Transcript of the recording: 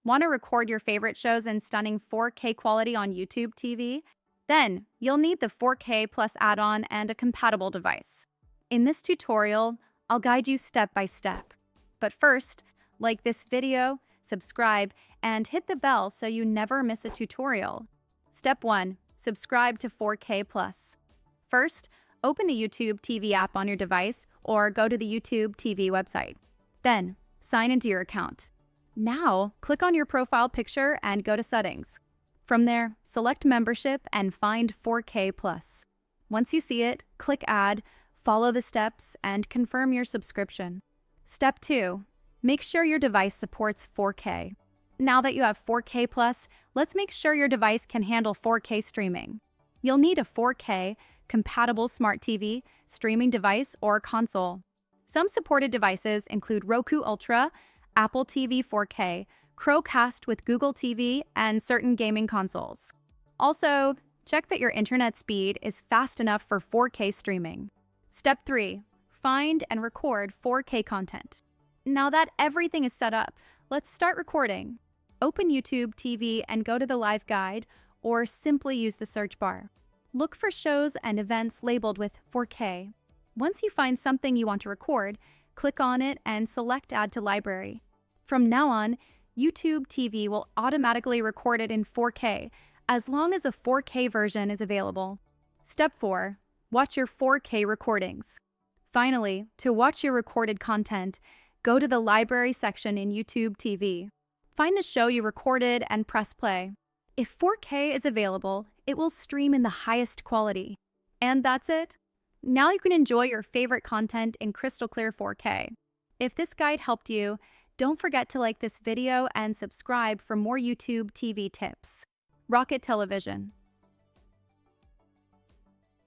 Want to record your favorite shows in stunning 4K quality on YouTube TV? Then, you'll need the 4K Plus add-on and a compatible device. In this tutorial, I'll guide you step by step. But first, like this video, subscribe, and hit the bell so you never miss a tutorial. Step 1. Subscribe to 4K Plus. First, open the YouTube TV app on your device or go to the YouTube TV website. Then, sign into your account. Now, click on your profile picture and go to Settings. From there, select Membership and find 4K Plus. Once you see it, click Add, follow the steps, and confirm your subscription. Step 2. Make sure your device supports 4K. Now that you have 4K Plus, let's make sure your device can handle 4K streaming. You'll need a 4K compatible smart TV, streaming device, or console. Some supported devices include Roku Ultra, Apple TV 4K, Chromecast with Google TV, and certain gaming consoles. Also, check that your internet speed is fast enough for 4K streaming. Step 3. Find and record 4K content. Now that everything is set up, let's start recording. Open YouTube TV and go to the live guide, or simply use the search bar. Look for shows and events labeled with 4K. Once you find something you want to record, click on it and select Add to Library. From now on, YouTube TV will automatically record it in 4K as long as a 4K version is available. Step 4. Watch your 4K recordings. Finally, to watch your recorded content, go to the Library section in YouTube TV. Find the show you recorded and press play. If 4K is available, it will stream in the highest quality. And that's it. Now you can enjoy your favorite content in crystal clear 4K. If this guide helped you, don't forget to like this video and subscribe for more YouTube TV tips. Rocket Television.